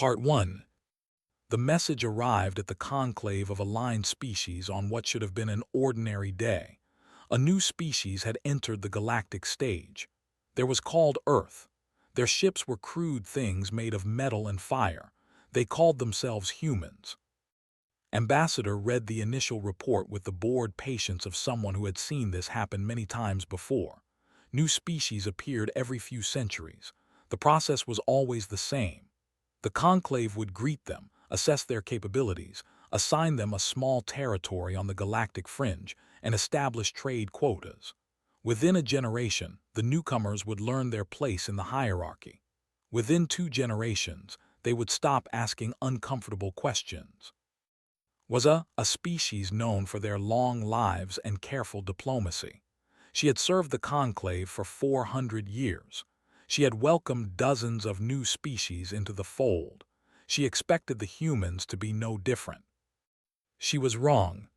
Part 1. The message arrived at the conclave of aligned species on what should have been an ordinary day. A new species had entered the galactic stage. There was called Earth. Their ships were crude things made of metal and fire. They called themselves humans. Ambassador read the initial report with the bored patience of someone who had seen this happen many times before. New species appeared every few centuries. The process was always the same. The conclave would greet them, assess their capabilities, assign them a small territory on the galactic fringe, and establish trade quotas. Within a generation, the newcomers would learn their place in the hierarchy. Within 2 generations, they would stop asking uncomfortable questions. Was a species known for their long lives and careful diplomacy. She had served the conclave for 400 years. She had welcomed dozens of new species into the fold. She expected the humans to be no different. She was wrong.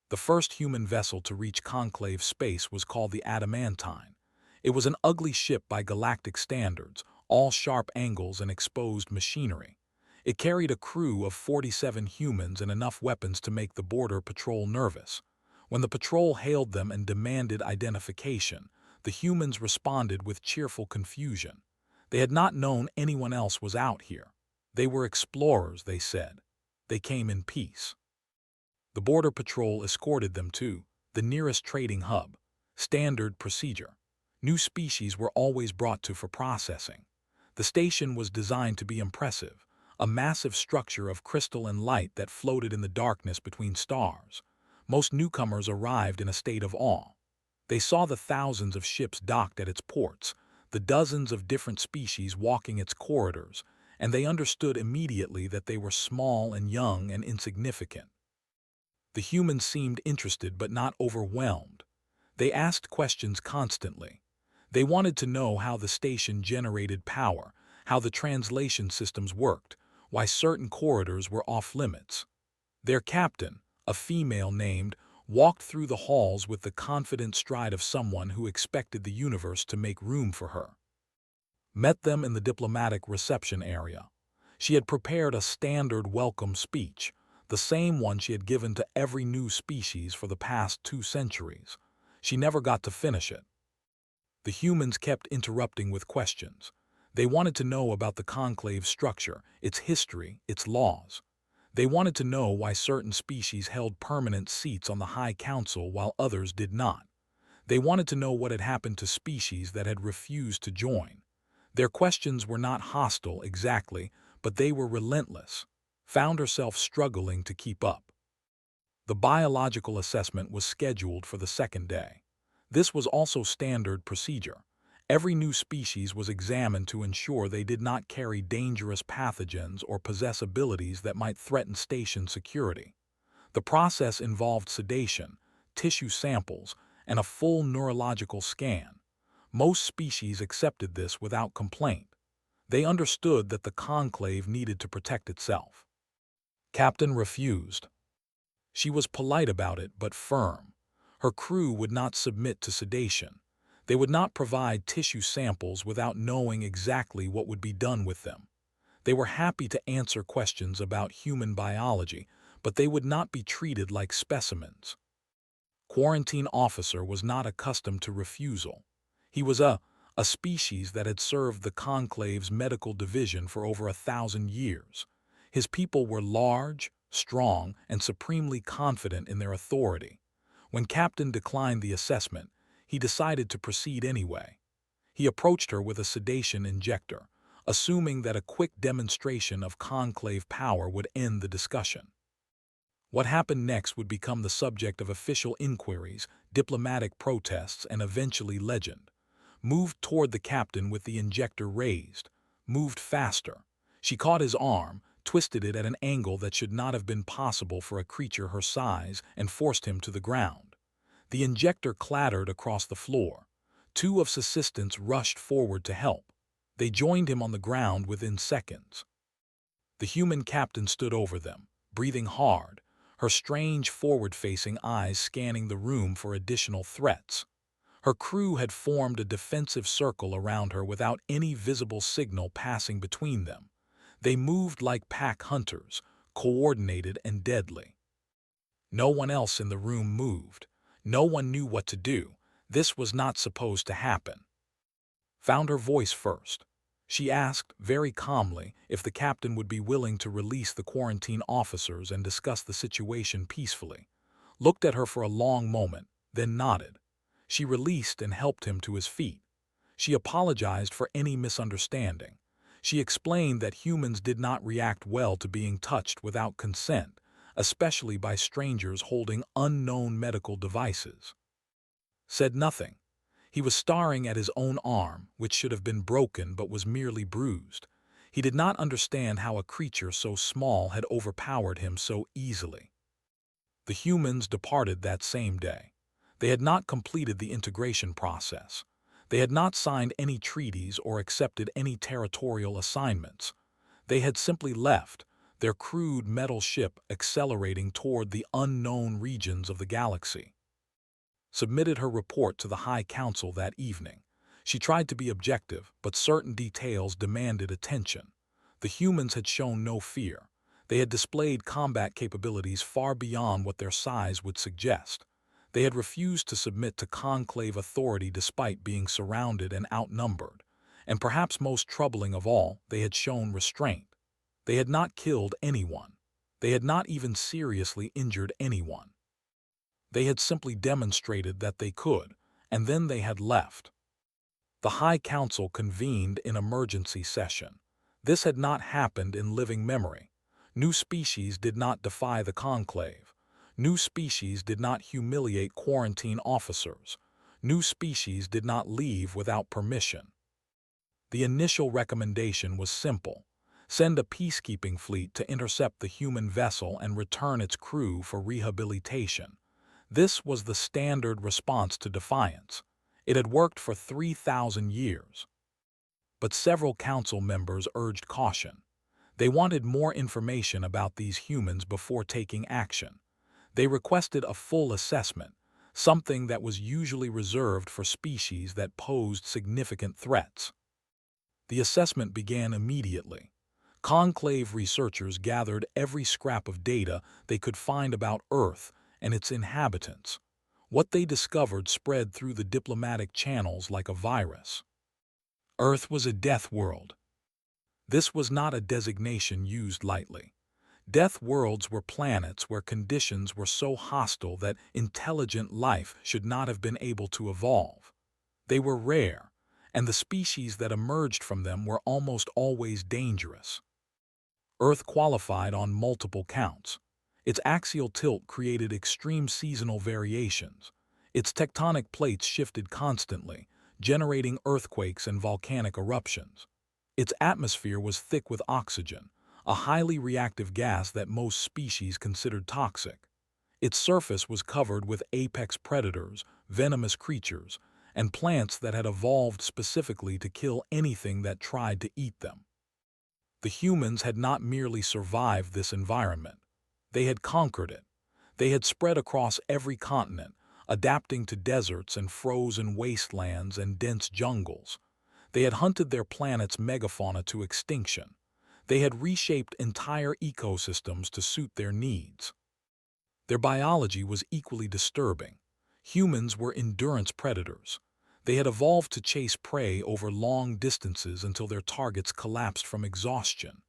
The first human vessel to reach conclave space was called the Adamantine. It was an ugly ship by galactic standards, all sharp angles and exposed machinery. It carried a crew of 47 humans and enough weapons to make the border patrol nervous. When the patrol hailed them and demanded identification, the humans responded with cheerful confusion. They had not known anyone else was out here. They were explorers, they said. They came in peace. The border patrol escorted them to the nearest trading hub. Standard procedure. New species were always brought to for processing. The station was designed to be impressive, a massive structure of crystal and light that floated in the darkness between stars. Most newcomers arrived in a state of awe. They saw the thousands of ships docked at its ports, the dozens of different species walking its corridors, and they understood immediately that they were small and young and insignificant. The humans seemed interested but not overwhelmed. They asked questions constantly. They wanted to know how the station generated power, how the translation systems worked, why certain corridors were off-limits. Their captain, a female named, walked through the halls with the confident stride of someone who expected the universe to make room for her. Met them in the diplomatic reception area. She had prepared a standard welcome speech, the same one she had given to every new species for the past 2 centuries. She never got to finish it. The humans kept interrupting with questions. They wanted to know about the conclave's structure, its history, its laws. They wanted to know why certain species held permanent seats on the High Council while others did not. They wanted to know what had happened to species that had refused to join. Their questions were not hostile exactly, but they were relentless. Found herself struggling to keep up. The biological assessment was scheduled for the 2nd day. This was also standard procedure. Every new species was examined to ensure they did not carry dangerous pathogens or possess abilities that might threaten station security. The process involved sedation, tissue samples, and a full neurological scan. Most species accepted this without complaint. They understood that the conclave needed to protect itself. Captain refused. She was polite about it but firm. Her crew would not submit to sedation. They would not provide tissue samples without knowing exactly what would be done with them. They were happy to answer questions about human biology, but they would not be treated like specimens. Quarantine officer was not accustomed to refusal. He was a species that had served the conclave's medical division for over 1,000 years. His people were large, strong, and supremely confident in their authority. When Captain declined the assessment, he decided to proceed anyway. He approached her with a sedation injector, assuming that a quick demonstration of conclave power would end the discussion. What happened next would become the subject of official inquiries, diplomatic protests, and eventually legend. Moved toward the captain with the injector raised. Moved faster. She caught his arm, twisted it at an angle that should not have been possible for a creature her size, and forced him to the ground. The injector clattered across the floor. 2 of his assistants rushed forward to help. They joined him on the ground within seconds. The human captain stood over them, breathing hard, her strange forward-facing eyes scanning the room for additional threats. Her crew had formed a defensive circle around her without any visible signal passing between them. They moved like pack hunters, coordinated and deadly. No one else in the room moved. No one knew what to do. This was not supposed to happen. Found her voice first. She asked, very calmly, if the captain would be willing to release the quarantine officers and discuss the situation peacefully. Looked at her for a long moment, then nodded. She released and helped him to his feet. She apologized for any misunderstanding. She explained that humans did not react well to being touched without consent, especially by strangers holding unknown medical devices. Said nothing. He was staring at his own arm, which should have been broken but was merely bruised. He did not understand how a creature so small had overpowered him so easily. The humans departed that same day. They had not completed the integration process. They had not signed any treaties or accepted any territorial assignments. They had simply left, their crude metal ship accelerating toward the unknown regions of the galaxy. Submitted her report to the High Council that evening. She tried to be objective, but certain details demanded attention. The humans had shown no fear. They had displayed combat capabilities far beyond what their size would suggest. They had refused to submit to conclave authority despite being surrounded and outnumbered. And perhaps most troubling of all, they had shown restraint. They had not killed anyone. They had not even seriously injured anyone. They had simply demonstrated that they could, and then they had left. The High Council convened in emergency session. This had not happened in living memory. New species did not defy the conclave. New species did not humiliate quarantine officers. New species did not leave without permission. The initial recommendation was simple. Send a peacekeeping fleet to intercept the human vessel and return its crew for rehabilitation. This was the standard response to defiance. It had worked for 3,000 years. But several council members urged caution. They wanted more information about these humans before taking action. They requested a full assessment, something that was usually reserved for species that posed significant threats. The assessment began immediately. Conclave researchers gathered every scrap of data they could find about Earth and its inhabitants. What they discovered spread through the diplomatic channels like a virus. Earth was a death world. This was not a designation used lightly. Death worlds were planets where conditions were so hostile that intelligent life should not have been able to evolve. They were rare, and the species that emerged from them were almost always dangerous. Earth qualified on multiple counts. Its axial tilt created extreme seasonal variations. Its tectonic plates shifted constantly, generating earthquakes and volcanic eruptions. Its atmosphere was thick with oxygen, a highly reactive gas that most species considered toxic. Its surface was covered with apex predators, venomous creatures, and plants that had evolved specifically to kill anything that tried to eat them. The humans had not merely survived this environment. They had conquered it. They had spread across every continent, adapting to deserts and frozen wastelands and dense jungles. They had hunted their planet's megafauna to extinction. They had reshaped entire ecosystems to suit their needs. Their biology was equally disturbing. Humans were endurance predators. They had evolved to chase prey over long distances until their targets collapsed from exhaustion.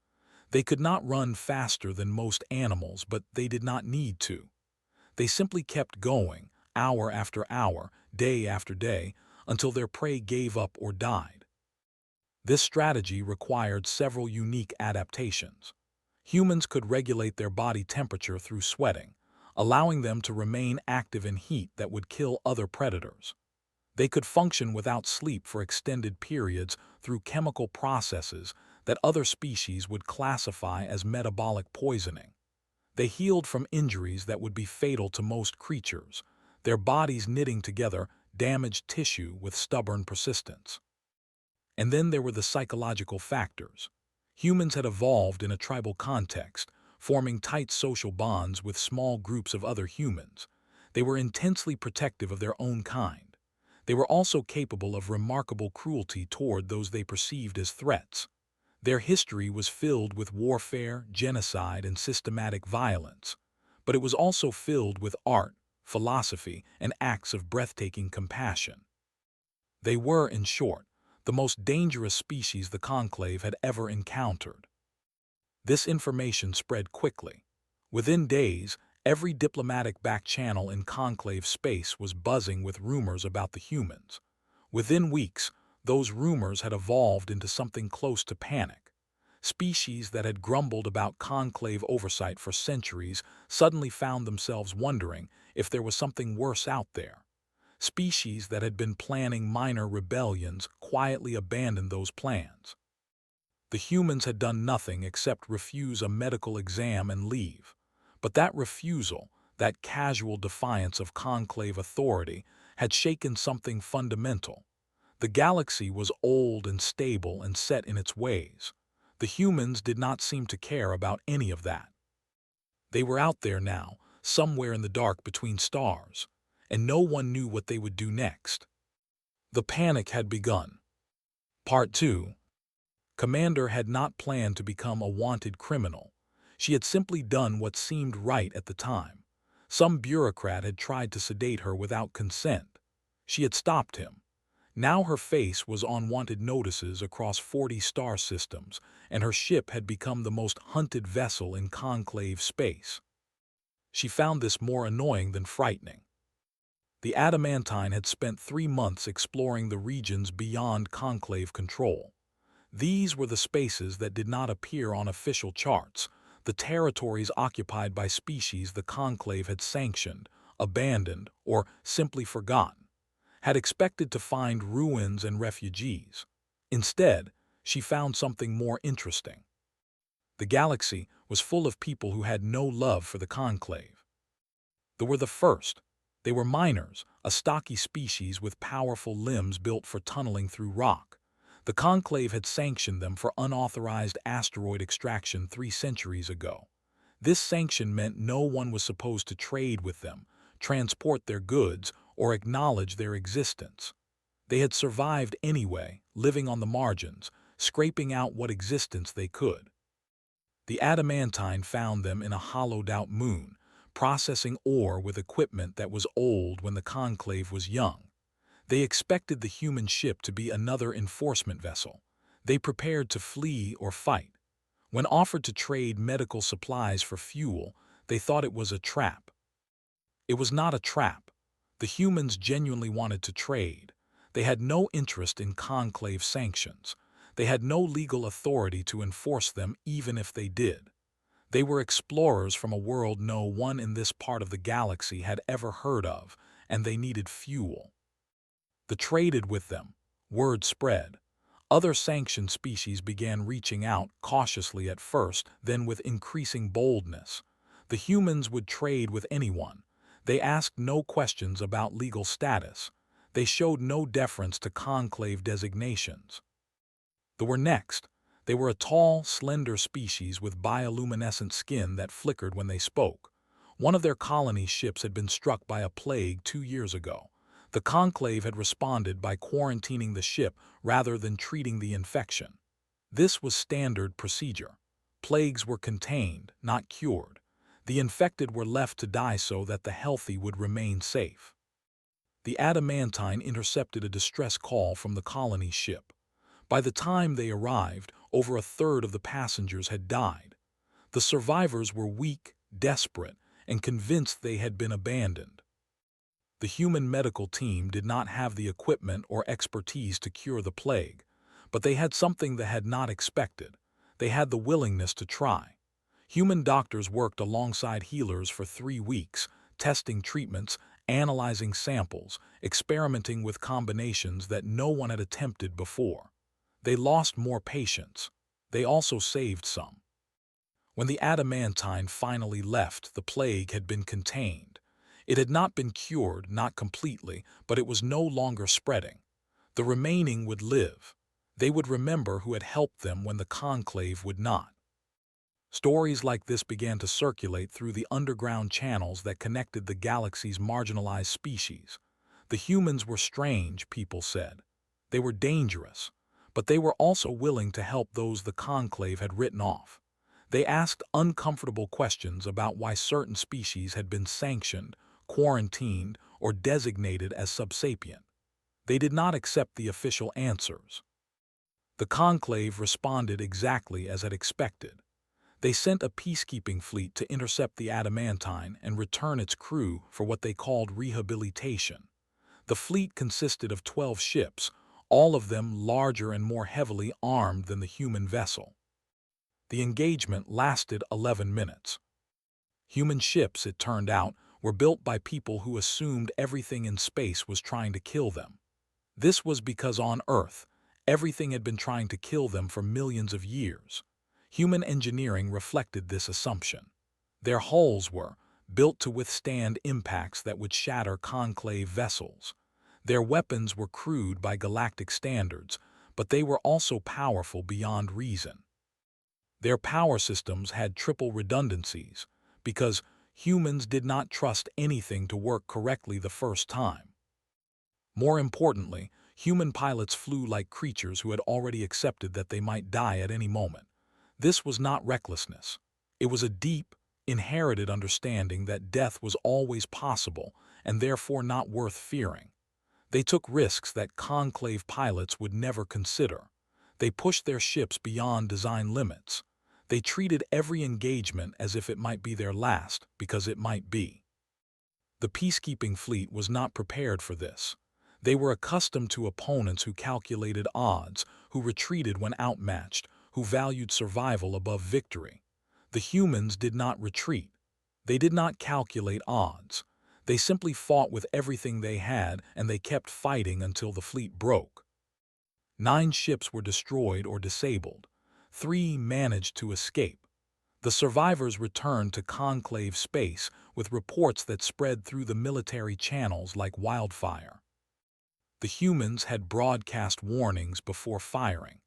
They could not run faster than most animals, but they did not need to. They simply kept going, hour after hour, day after day, until their prey gave up or died. This strategy required several unique adaptations. Humans could regulate their body temperature through sweating, allowing them to remain active in heat that would kill other predators. They could function without sleep for extended periods through chemical processes that other species would classify as metabolic poisoning. They healed from injuries that would be fatal to most creatures, their bodies knitting together damaged tissue with stubborn persistence. And then there were the psychological factors. Humans had evolved in a tribal context, forming tight social bonds with small groups of other humans. They were intensely protective of their own kind. They were also capable of remarkable cruelty toward those they perceived as threats. Their history was filled with warfare, genocide, and systematic violence, but it was also filled with art, philosophy, and acts of breathtaking compassion. They were, in short, the most dangerous species the Conclave had ever encountered. This information spread quickly. Within days, every diplomatic back-channel in Conclave space was buzzing with rumors about the humans. Within weeks, those rumors had evolved into something close to panic. Species that had grumbled about Conclave oversight for centuries suddenly found themselves wondering if there was something worse out there. Species that had been planning minor rebellions quietly abandoned those plans. The humans had done nothing except refuse a medical exam and leave. But that refusal, that casual defiance of Conclave authority, had shaken something fundamental. The galaxy was old and stable and set in its ways. The humans did not seem to care about any of that. They were out there now, somewhere in the dark between stars, and no one knew what they would do next. The panic had begun. Part 2. Commander had not planned to become a wanted criminal. She had simply done what seemed right at the time. Some bureaucrat had tried to sedate her without consent. She had stopped him. Now her face was on wanted notices across 40 star systems, and her ship had become the most hunted vessel in Conclave space. She found this more annoying than frightening. The Adamantine had spent 3 months exploring the regions beyond Conclave control. These were the spaces that did not appear on official charts, the territories occupied by species the Conclave had sanctioned, abandoned, or simply forgotten. Had expected to find ruins and refugees. Instead, she found something more interesting. The galaxy was full of people who had no love for the Conclave. They were the first. They were miners, a stocky species with powerful limbs built for tunneling through rock. The Conclave had sanctioned them for unauthorized asteroid extraction 3 centuries ago. This sanction meant no one was supposed to trade with them, transport their goods, or acknowledge their existence. They had survived anyway, living on the margins, scraping out what existence they could. The Adamantine found them in a hollowed-out moon, processing ore with equipment that was old when the Conclave was young. They expected the human ship to be another enforcement vessel. They prepared to flee or fight. When offered to trade medical supplies for fuel, they thought it was a trap. It was not a trap. The humans genuinely wanted to trade. They had no interest in Conclave sanctions. They had no legal authority to enforce them even if they did. They were explorers from a world no one in this part of the galaxy had ever heard of, and they needed fuel. They traded with them. Word spread. Other sanctioned species began reaching out, cautiously at first, then with increasing boldness. The humans would trade with anyone. They asked no questions about legal status. They showed no deference to Conclave designations. They were next. They were a tall, slender species with bioluminescent skin that flickered when they spoke. One of their colony ships had been struck by a plague 2 years ago. The Conclave had responded by quarantining the ship rather than treating the infection. This was standard procedure. Plagues were contained, not cured. The infected were left to die so that the healthy would remain safe. The Adamantine intercepted a distress call from the colony ship. By the time they arrived, over a third of the passengers had died. The survivors were weak, desperate, and convinced they had been abandoned. The human medical team did not have the equipment or expertise to cure the plague, but they had something they had not expected. They had the willingness to try. Human doctors worked alongside healers for 3 weeks, testing treatments, analyzing samples, experimenting with combinations that no one had attempted before. They lost more patients. They also saved some. When the Adamantine finally left, the plague had been contained. It had not been cured, not completely, but it was no longer spreading. The remaining would live. They would remember who had helped them when the Conclave would not. Stories like this began to circulate through the underground channels that connected the galaxy's marginalized species. The humans were strange, people said. They were dangerous. but they were also willing to help those the conclave had written off. They asked uncomfortable questions about why certain species had been sanctioned, quarantined, or designated as subsapient. They did not accept the official answers. The conclave responded exactly as had expected. They sent a peacekeeping fleet to intercept the adamantine and return its crew for what they called rehabilitation. The fleet consisted of 12 ships, all of them larger and more heavily armed than the human vessel. The engagement lasted 11 minutes. Human ships, it turned out, were built by people who assumed everything in space was trying to kill them. This was because on Earth, everything had been trying to kill them for millions of years. Human engineering reflected this assumption. Their hulls were built to withstand impacts that would shatter conclave vessels. Their weapons were crude by galactic standards, but they were also powerful beyond reason. Their power systems had triple redundancies because humans did not trust anything to work correctly the first time. More importantly, human pilots flew like creatures who had already accepted that they might die at any moment. This was not recklessness. It was a deep, inherited understanding that death was always possible and therefore not worth fearing. They took risks that conclave pilots would never consider. They pushed their ships beyond design limits. They treated every engagement as if it might be their last, because it might be. The peacekeeping fleet was not prepared for this. They were accustomed to opponents who calculated odds, who retreated when outmatched, who valued survival above victory. The humans did not retreat. They did not calculate odds. They simply fought with everything they had, and they kept fighting until the fleet broke. 9 ships were destroyed or disabled. 3 managed to escape. The survivors returned to conclave space with reports that spread through the military channels like wildfire. The humans had broadcast warnings before firing.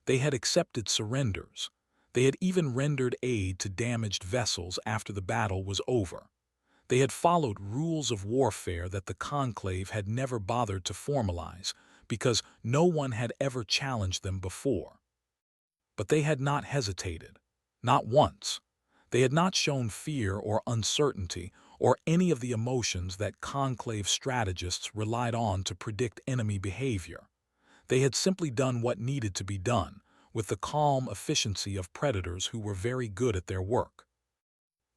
They had accepted surrenders. They had even rendered aid to damaged vessels after the battle was over. They had followed rules of warfare that the conclave had never bothered to formalize because no one had ever challenged them before. But they had not hesitated. Not once. They had not shown fear or uncertainty or any of the emotions that conclave strategists relied on to predict enemy behavior. They had simply done what needed to be done, with the calm efficiency of predators who were very good at their work.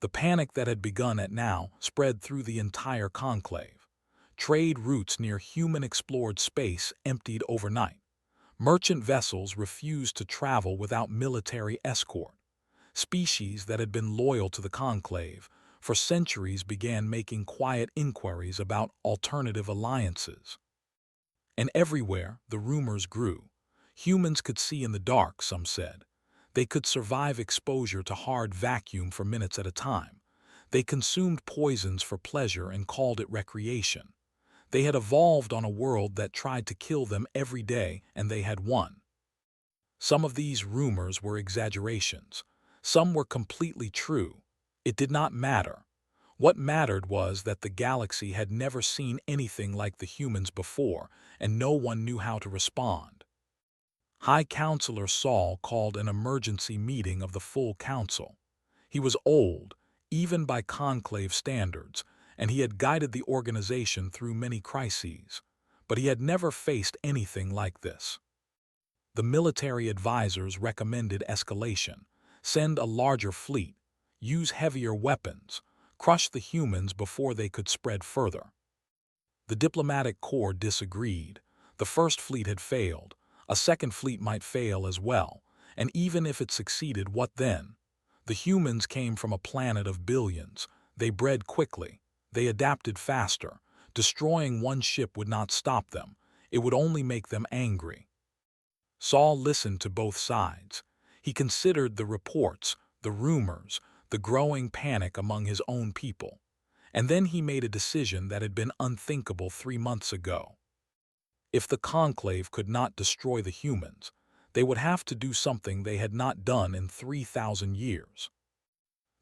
The panic that had begun at now spread through the entire conclave. Trade routes near human-explored space emptied overnight. Merchant vessels refused to travel without military escort. Species that had been loyal to the conclave for centuries began making quiet inquiries about alternative alliances. And everywhere, the rumors grew. Humans could see in the dark, some said. They could survive exposure to hard vacuum for minutes at a time. They consumed poisons for pleasure and called it recreation. They had evolved on a world that tried to kill them every day, and they had won. Some of these rumors were exaggerations. Some were completely true. It did not matter. What mattered was that the galaxy had never seen anything like the humans before, and no one knew how to respond. High Counselor Saul called an emergency meeting of the full council. He was old, even by conclave standards, and he had guided the organization through many crises, but he had never faced anything like this. The military advisors recommended escalation, send a larger fleet, use heavier weapons, crush the humans before they could spread further. The diplomatic corps disagreed. The first fleet had failed. A second fleet might fail as well, and even if it succeeded, what then? The humans came from a planet of billions. They bred quickly. They adapted faster. Destroying one ship would not stop them. It would only make them angry. Saul listened to both sides. He considered the reports, the rumors, the growing panic among his own people. And then he made a decision that had been unthinkable 3 months ago. If the conclave could not destroy the humans, they would have to do something they had not done in 3,000 years.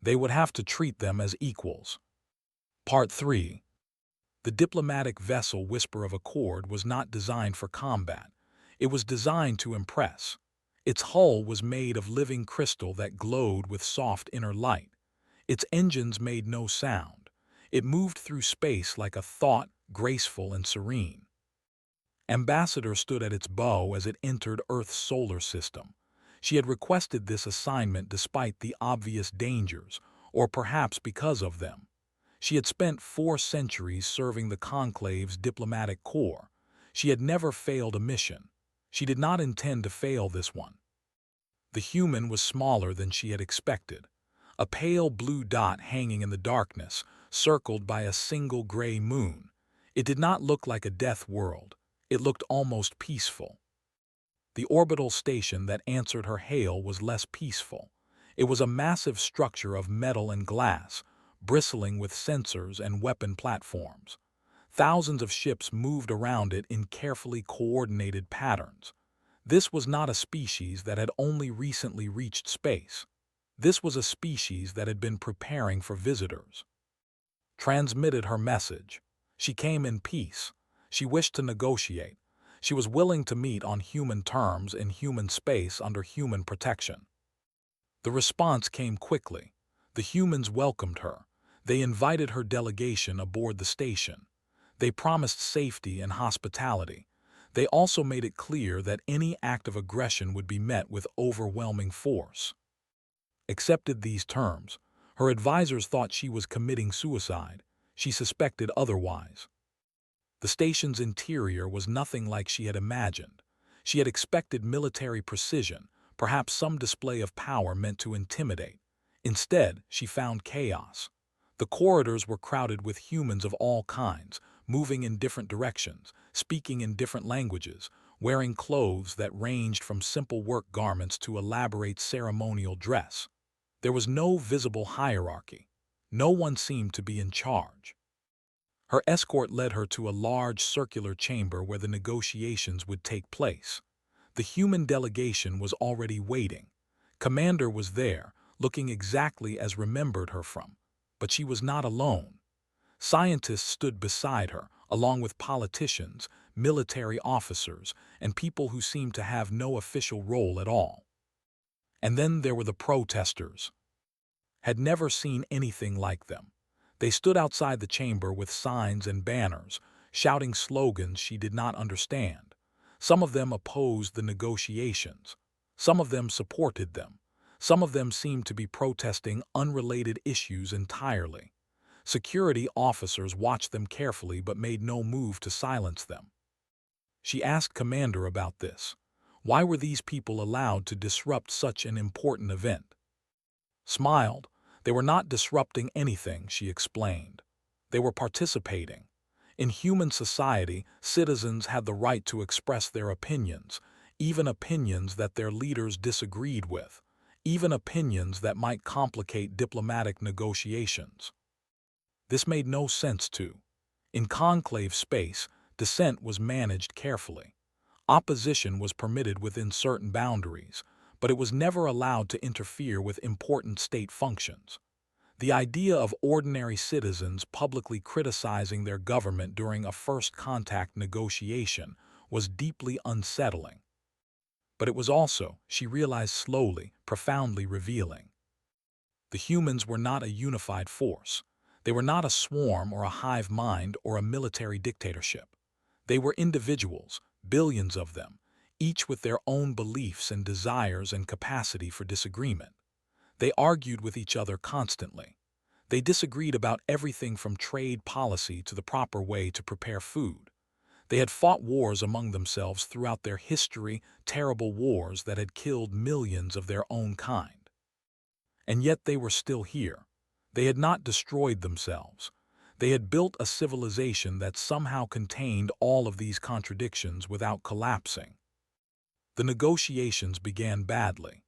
They would have to treat them as equals. Part 3. The diplomatic vessel Whisper of Accord was not designed for combat. It was designed to impress. Its hull was made of living crystal that glowed with soft inner light. Its engines made no sound. It moved through space like a thought, graceful and serene. Ambassador stood at its bow as it entered Earth's solar system. She had requested this assignment despite the obvious dangers, or perhaps because of them. She had spent 4 centuries serving the Conclave's diplomatic corps. She had never failed a mission. She did not intend to fail this one. The human was smaller than she had expected. A pale blue dot hanging in the darkness, circled by a single gray moon. It did not look like a death world. It looked almost peaceful. The orbital station that answered her hail was less peaceful. It was a massive structure of metal and glass, bristling with sensors and weapon platforms. Thousands of ships moved around it in carefully coordinated patterns. This was not a species that had only recently reached space. This was a species that had been preparing for visitors. Transmitted her message. She came in peace. She wished to negotiate. She was willing to meet on human terms in human space under human protection. The response came quickly. The humans welcomed her. They invited her delegation aboard the station. They promised safety and hospitality. They also made it clear that any act of aggression would be met with overwhelming force. Accepted these terms, her advisors thought she was committing suicide. She suspected otherwise. The station's interior was nothing like she had imagined. She had expected military precision, perhaps some display of power meant to intimidate. Instead, she found chaos. The corridors were crowded with humans of all kinds, moving in different directions, speaking in different languages, wearing clothes that ranged from simple work garments to elaborate ceremonial dress. There was no visible hierarchy. No one seemed to be in charge. Her escort led her to a large circular chamber where the negotiations would take place. The human delegation was already waiting. Commander was there, looking exactly as remembered her from. But she was not alone. Scientists stood beside her, along with politicians, military officers, and people who seemed to have no official role at all. And then there were the protesters. Had never seen anything like them. They stood outside the chamber with signs and banners, shouting slogans she did not understand. Some of them opposed the negotiations. Some of them supported them. Some of them seemed to be protesting unrelated issues entirely. Security officers watched them carefully but made no move to silence them. She asked Commander about this. Why were these people allowed to disrupt such an important event? Smiled. They were not disrupting anything, she explained. They were participating. In human society, citizens had the right to express their opinions, even opinions that their leaders disagreed with, even opinions that might complicate diplomatic negotiations. This made no sense to. In conclave space, dissent was managed carefully. Opposition was permitted within certain boundaries, but it was never allowed to interfere with important state functions. The idea of ordinary citizens publicly criticizing their government during a first-contact negotiation was deeply unsettling. But it was also, she realized slowly, profoundly revealing. The humans were not a unified force. They were not a swarm or a hive mind or a military dictatorship. They were individuals, billions of them, each with their own beliefs and desires and capacity for disagreement. They argued with each other constantly. They disagreed about everything from trade policy to the proper way to prepare food. They had fought wars among themselves throughout their history, terrible wars that had killed millions of their own kind. And yet they were still here. They had not destroyed themselves. They had built a civilization that somehow contained all of these contradictions without collapsing. The negotiations began badly.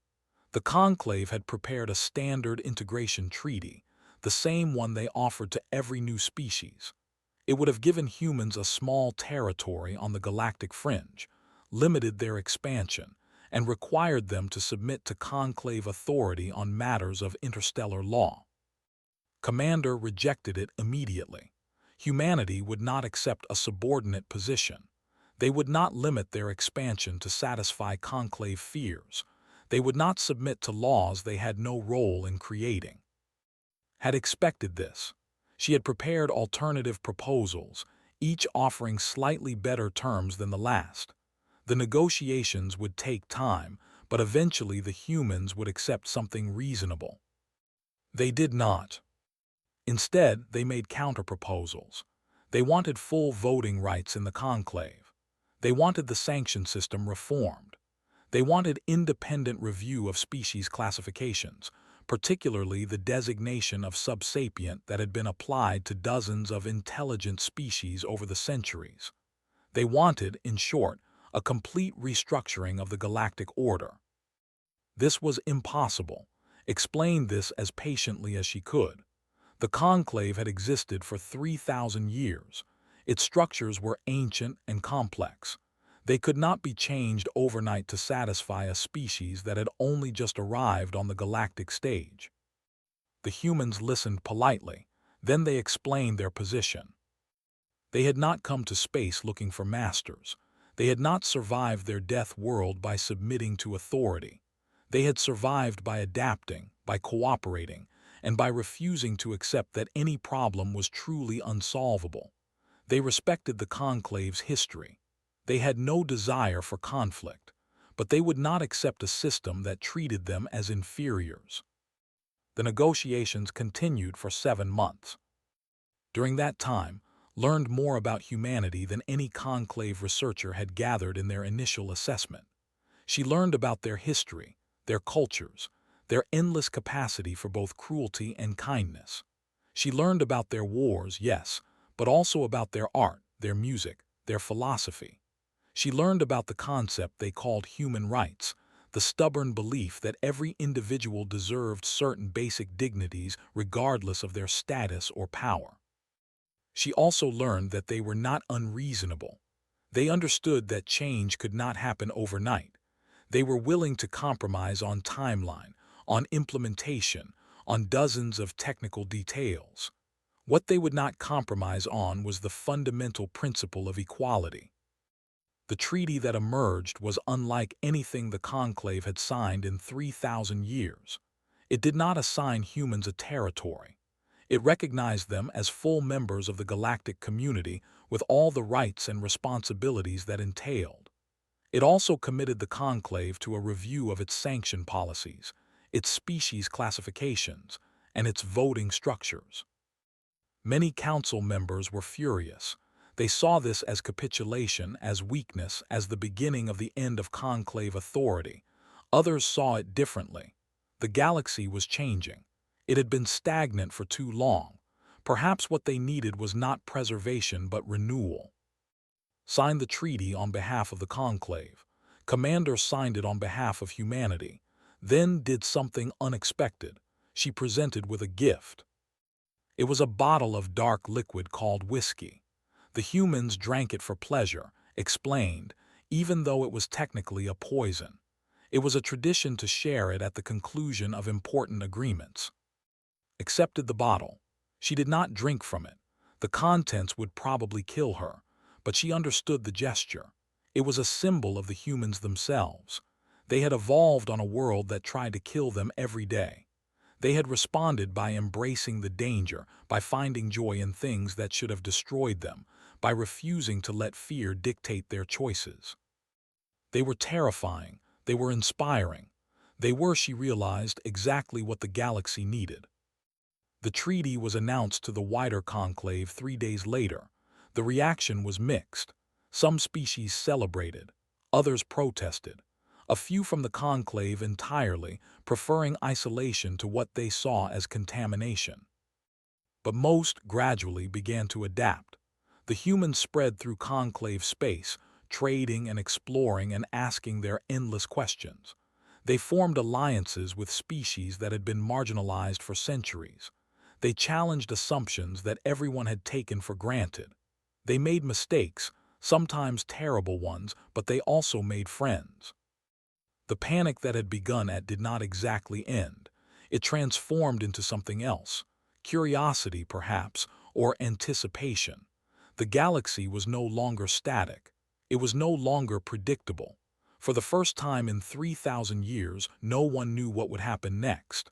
The Conclave had prepared a standard integration treaty, the same one they offered to every new species. It would have given humans a small territory on the galactic fringe, limited their expansion, and required them to submit to Conclave authority on matters of interstellar law. Commander rejected it immediately. Humanity would not accept a subordinate position. They would not limit their expansion to satisfy conclave fears. They would not submit to laws they had no role in creating. Had expected this. She had prepared alternative proposals, each offering slightly better terms than the last. The negotiations would take time, but eventually the humans would accept something reasonable. They did not. Instead, they made counterproposals. They wanted full voting rights in the conclave. They wanted the sanction system reformed. They wanted independent review of species classifications, particularly the designation of subsapient that had been applied to dozens of intelligent species over the centuries. They wanted, in short, a complete restructuring of the galactic order. This was impossible. Explained this as patiently as she could. The conclave had existed for 3,000 years. Its structures were ancient and complex. They could not be changed overnight to satisfy a species that had only just arrived on the galactic stage. The humans listened politely. Then they explained their position. They had not come to space looking for masters. They had not survived their death world by submitting to authority. They had survived by adapting, by cooperating, and by refusing to accept that any problem was truly unsolvable. They respected the conclave's history. They had no desire for conflict, but they would not accept a system that treated them as inferiors. The negotiations continued for 7 months. During that time, learned more about humanity than any conclave researcher had gathered in their initial assessment. She learned about their history, their cultures, their endless capacity for both cruelty and kindness. She learned about their wars, yes, but also about their art, their music, their philosophy. She learned about the concept they called human rights, the stubborn belief that every individual deserved certain basic dignities regardless of their status or power. She also learned that they were not unreasonable. They understood that change could not happen overnight. They were willing to compromise on timeline, on implementation, on dozens of technical details. What they would not compromise on was the fundamental principle of equality. The treaty that emerged was unlike anything the conclave had signed in 3,000 years. It did not assign humans a territory. It recognized them as full members of the galactic community with all the rights and responsibilities that entailed. It also committed the conclave to a review of its sanction policies, its species classifications, and its voting structures. Many council members were furious. They saw this as capitulation, as weakness, as the beginning of the end of conclave authority. Others saw it differently. The galaxy was changing. It had been stagnant for too long. Perhaps what they needed was not preservation but renewal. Signed the treaty on behalf of the conclave. Commander signed it on behalf of humanity. Then did something unexpected. She presented with a gift. It was a bottle of dark liquid called whiskey. The humans drank it for pleasure, explained, even though it was technically a poison. It was a tradition to share it at the conclusion of important agreements. Accepted the bottle. She did not drink from it. The contents would probably kill her, but she understood the gesture. It was a symbol of the humans themselves. They had evolved on a world that tried to kill them every day. They had responded by embracing the danger, by finding joy in things that should have destroyed them, by refusing to let fear dictate their choices. They were terrifying. They were inspiring. They were, she realized, exactly what the galaxy needed. The treaty was announced to the wider conclave 3 days later. The reaction was mixed. Some species celebrated. Others protested. A few from the conclave entirely, preferring isolation to what they saw as contamination. But most gradually began to adapt. The humans spread through conclave space, trading and exploring and asking their endless questions. They formed alliances with species that had been marginalized for centuries. They challenged assumptions that everyone had taken for granted. They made mistakes, sometimes terrible ones, but they also made friends. The panic that had begun did not exactly end. It transformed into something else. Curiosity, perhaps, or anticipation. The galaxy was no longer static. It was no longer predictable. For the first time in 3,000 years, no one knew what would happen next.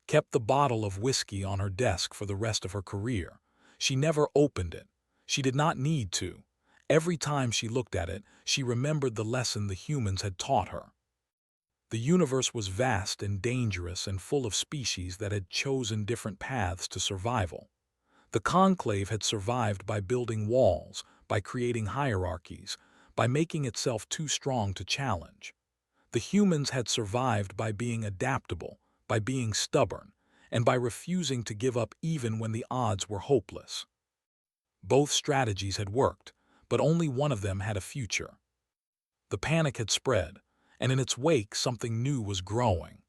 Kept the bottle of whiskey on her desk for the rest of her career. She never opened it. She did not need to. Every time she looked at it, she remembered the lesson the humans had taught her. The universe was vast and dangerous and full of species that had chosen different paths to survival. The conclave had survived by building walls, by creating hierarchies, by making itself too strong to challenge. The humans had survived by being adaptable, by being stubborn, and by refusing to give up even when the odds were hopeless. Both strategies had worked, but only one of them had a future. The panic had spread, and in its wake something new was growing.